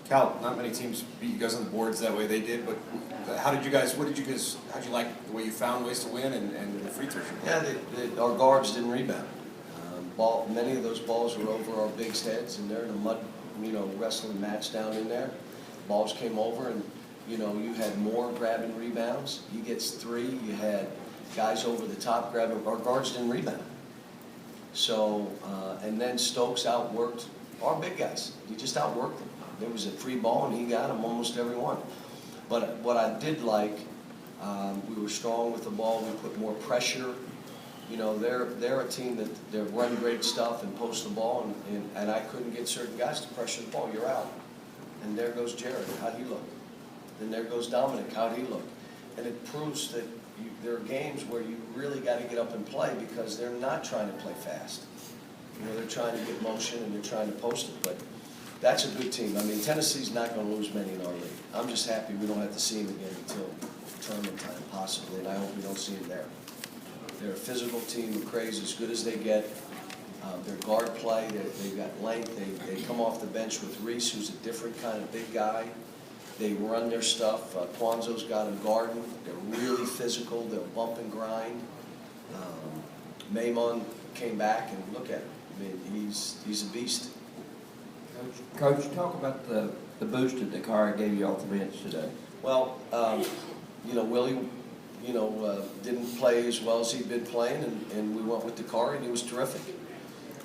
Cal, not many teams beat you guys on the boards that way. They did, but how'd you like the way you found ways to win and the free throws? Yeah, our guards didn't rebound. Many of those balls were over our bigs' heads, and they're in a mud, wrestling match down in there. Balls came over, and you had more grabbing rebounds. He gets 3. You had guys over the top grabbing. Our guards didn't rebound. So, and then Stokes outworked our big guys. He just outworked them. There was a free ball, and he got them almost every one. But what I did like, we were strong with the ball. We put more pressure. They're a team that they run great stuff and post the ball, and I couldn't get certain guys to pressure the ball. You're out. And there goes Jared. How'd he look? And there goes Dominic. How'd he look? And it proves that there are games where you really got to get up and play because they're not trying to play fast. They're trying to get motion and they're trying to post it. But that's a good team. I mean, Tennessee's not going to lose many in our league. I'm just happy we don't have to see them again until tournament time, possibly, and I hope we don't see them there. They're a physical team. McCrae's as good as they get. Their guard play, they've got length. They come off the bench with Reese, who's a different kind of big guy. They run their stuff. Kwanzo's got them guarding. They're really physical. They'll bump and grind. Maimon came back, and look at him. I mean, he's a beast. Coach, talk about the boost that Dakari gave you off the bench today. Well, Willie, didn't play as well as he'd been playing, and we went with Dakari, and he was terrific.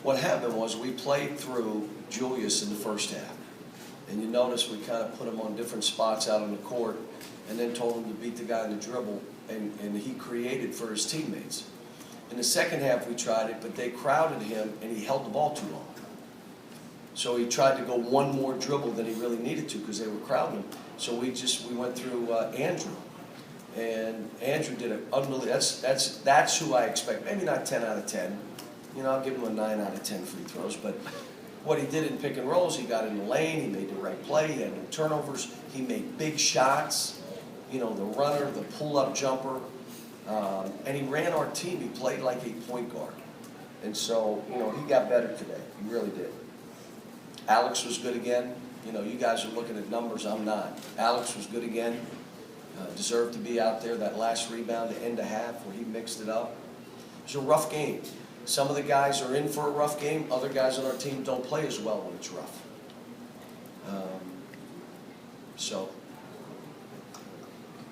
What happened was we played through Julius in the first half. And you notice we kind of put him on different spots out on the court and then told him to beat the guy in the dribble, and he created for his teammates. In the second half we tried it, but they crowded him and he held the ball too long. So he tried to go one more dribble than he really needed to because they were crowding him. So we went through Andrew. And Andrew did an unbelievable, that's who I expect. Maybe not 10 out of 10. I'll give him a 9 out of 10 free throws, but what he did in pick and rolls, he got in the lane, he made the right play, he had no turnovers, he made big shots, the runner, the pull-up jumper, and he ran our team. He played like a point guard. And so, he got better today. He really did. Alex was good again. You guys are looking at numbers, I'm not. Alex was good again. Deserved to be out there. That last rebound, the end of half, where he mixed it up. It was a rough game. Some of the guys are in for a rough game. Other guys on our team don't play as well when it's rough.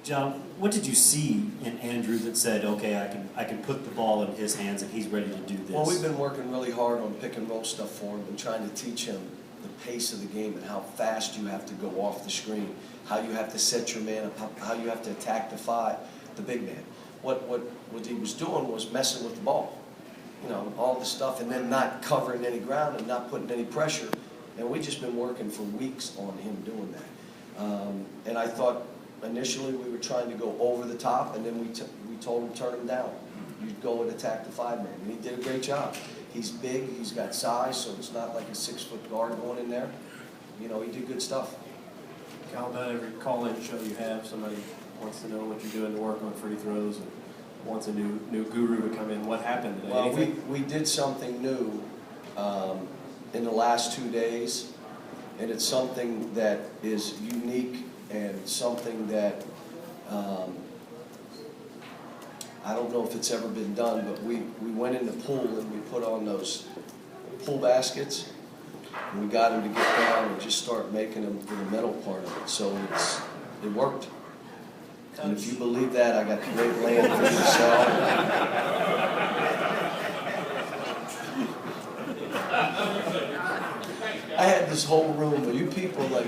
John, what did you see in Andrew that said, okay, I can put the ball in his hands and he's ready to do this? Well, we've been working really hard on pick and roll stuff for him and trying to teach him the pace of the game and how fast you have to go off the screen, how you have to set your man up, how you have to attack the big man. What he was doing was messing with the ball. All the stuff, and then not covering any ground and not putting any pressure. And we've just been working for weeks on him doing that. And I thought initially we were trying to go over the top, and then we told him to turn him down. You'd go and attack the 5-man, and he did a great job. He's big, he's got size, so it's not like a 6-foot guard going in there. He did good stuff. Cal, about every call-in show you have, somebody wants to know what you're doing to work on free throws and wants a new guru to come in. What happened today? Well, we did something new in the last 2 days, and it's something that is unique and something that I don't know if it's ever been done, but we went in the pool and we put on those pool baskets, and we got him to get down and just start making them for the metal part of it. So it worked. And if you believe that, I got great land for you to sell. I had this whole room of you people like.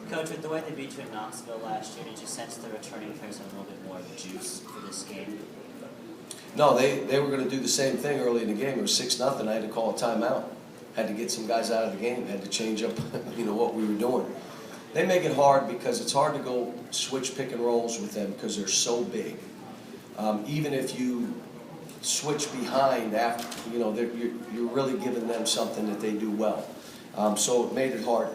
Coach, with the way they beat you in Knoxville last year, did you sense the returning players had a little bit more juice for this game? No, they were going to do the same thing early in the game. It was 6-0. I had to call a timeout. Had to get some guys out of the game. Had to change up, what we were doing. They make it hard because it's hard to go switch pick and rolls with them because they're so big. Even if you switch behind after, you're really giving them something that they do well. So it made it hard.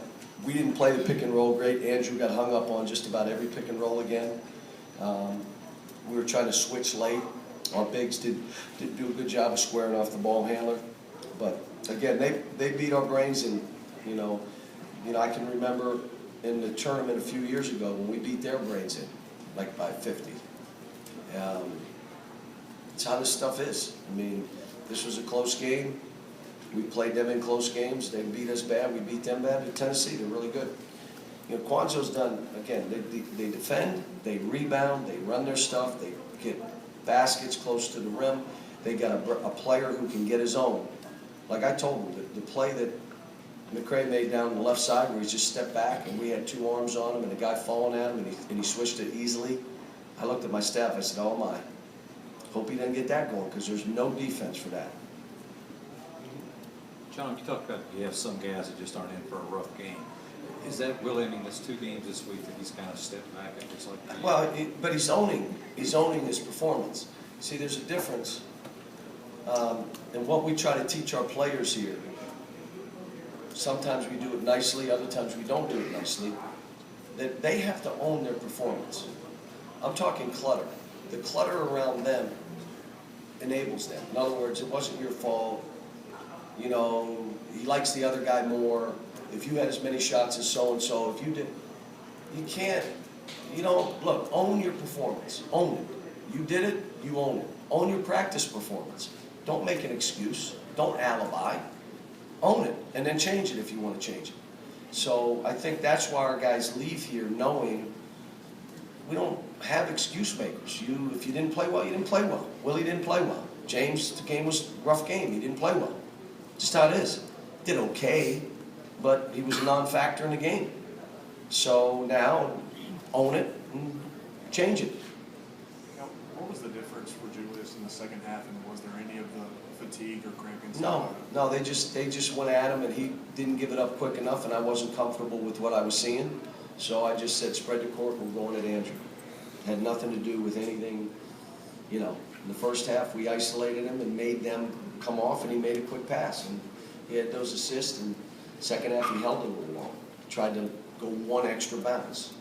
We didn't play the pick and roll great. Andrew got hung up on just about every pick and roll again. We were trying to switch late. Our bigs did do a good job of squaring off the ball handler. But again, they beat our brains, and I can remember in the tournament a few years ago when we beat their brains in, like by 50. It's how this stuff is. I mean, this was a close game. We played them in close games. They beat us bad. We beat them bad. But Tennessee, they're really good. Kwanzoo's done, again, they defend, they rebound, they run their stuff, they get baskets close to the rim. They got a player who can get his own. Like I told him, the play that McCray made down the left side where he just stepped back and we had two arms on him and the guy falling at him and he switched it easily. I looked at my staff, I said, oh my, hope he doesn't get that going because there's no defense for that. John, you talked about you have some guys that just aren't in for a rough game. Is that really, I mean, there's 2 games this week that he's kind of stepped back and just like... Well, but he's owning his performance. See, there's a difference in what we try to teach our players here. Sometimes we do it nicely, other times we don't do it nicely. That they have to own their performance. I'm talking clutter. The clutter around them enables them. In other words, it wasn't your fault. He likes the other guy more. If you had as many shots as so-and-so, if you did, you can't, look, own your performance. Own it. You did it, you own it. Own your practice performance. Don't make an excuse. Don't alibi. Own it, and then change it if you want to change it. So I think that's why our guys leave here knowing we don't have excuse makers. If you didn't play well, you didn't play well. Willie didn't play well. James, the game was a rough game. He didn't play well. Just how it is. Did okay, but he was a non-factor in the game. So now, own it and change it. Now, what was the difference for Julius in the second half, and was there any of the fatigue or cramping? No, they just went at him, and he didn't give it up quick enough, and I wasn't comfortable with what I was seeing. So I just said, spread the court, we're going at Andrew. Had nothing to do with anything, In the first half, we isolated him and made them come off, and he made a quick pass. And he had those assists, and second half he held it a little long. Tried to go one extra bounce.